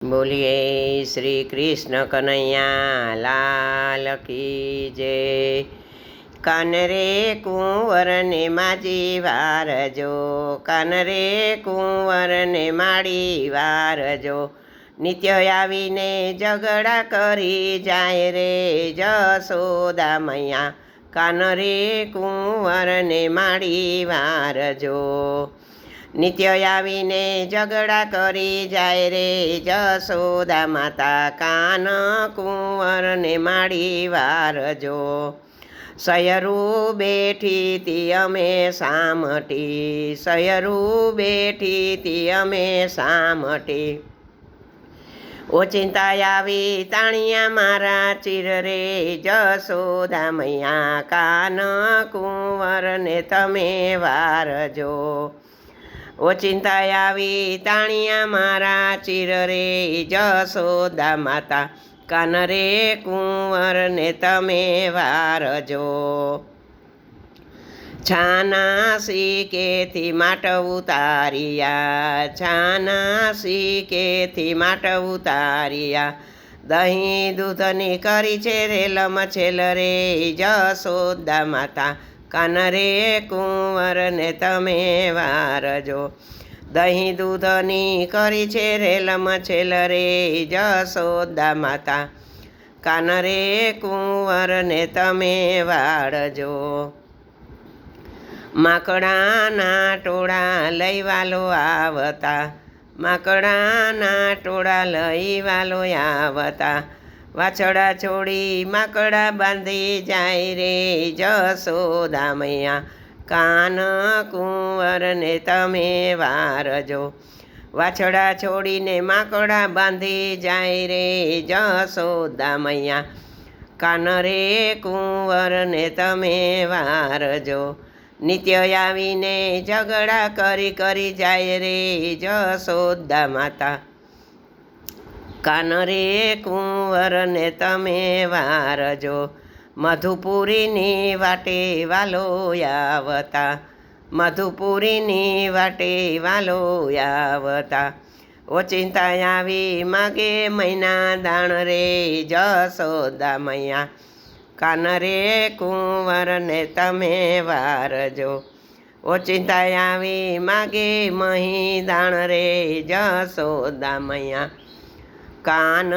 बोलिए श्री कृष्ण कन्हैया लाल की जय। कान रे कुंवर ने माजी वार जो, कान रे कुंवर ने माड़ी वार जो, नित्य आवीने झगड़ा करी जाए रे जसोदा मैया। कान रे कुंवर ने माड़ी वार जो, नित्य आवीने झगड़ा करी जाए रे जसोदा माता। कान कुंवर ने माड़ी वार जो, सयरू बेठी ती अमे सामटी, सयरू बेठी ती अमे सामटी। ओचिंता आवी ताणिया मारा चीर रे जसोदा मैया। कान कुंवर ने तमे वार जो, ओचिंता आवी ताणिया मारा चीर रे जसोदा माता। कान रे कुंवर ने तमे वार जो, छानासी केथी माट उतारिया, छानासी केथी माट उतारिया। दही दूधनी करी छे रेलम छेल रे जसोदा माता। कान रे कुंवर ने तमे वार जो, दही दूधनी करी छे रेलम छेल रे जसोदा माता। कान रे कुंवर ने तमे वार जो, माकड़ाना टोळा लई वालो आवता, माकड़ाना टोळा लई वालो आवता। वाछड़ा छोड़ी माकड़ा बांधी जाए रे जसोदा मैया। कान कुंवर ने तमे वार जो, वाछड़ा छोड़ी ने माकड़ा बांधी जाए रे जसोदा मैया। कान रे कुंवर ने तमे वार जो, नित्य आवीने झगड़ा करी करी जाए रे जसोदा माता। कान रे कुंवर ने तमे वार जो, मधुपुरीनी वाटे वालो आवता, मधुपुरीनी वाटे वालो आवता। ओचिंता आवी मागे महीना दाण रे जसोदा मैया। कान रे कुंवर ने तमे वार जो, ओचिंता आवी मागे मही दाण रे जसोदा मैया। कान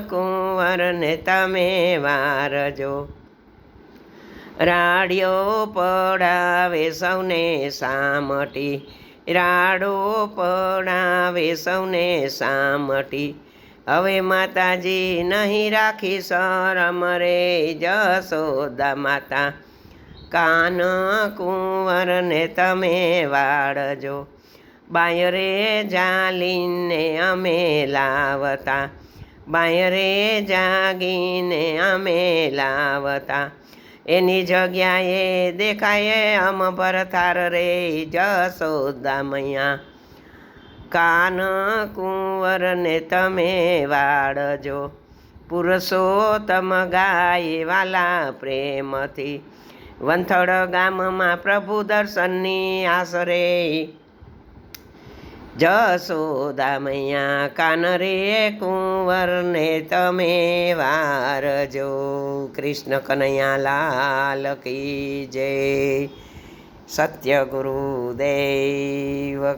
कुंवर ने तमे वार जो, राडियो पड़ावे सौने सामटी, राडो पड़ावे सौने सामटी। हवे माताजी नहीं राखी शरम रे जसोदा माता। कान कुंवर ने तमे वाड़ जो, बाय रे जालीने अमे लावता, बाय रे जागीने अमे लावता। एनी जग्याए देखाये अम पर थार रे जसोदा मैया। कान कुंवर ने तमे वाड़ जो, पुरुषोत्तम गाय वाला प्रेम थी। वंथड़ गाम में प्रभु दर्शननी आसरे जसोदा मैया। कान रे कुंवर ने तमे वार जो। कृष्ण कन्हैया लाल की जय। सत्य गुरुदेव।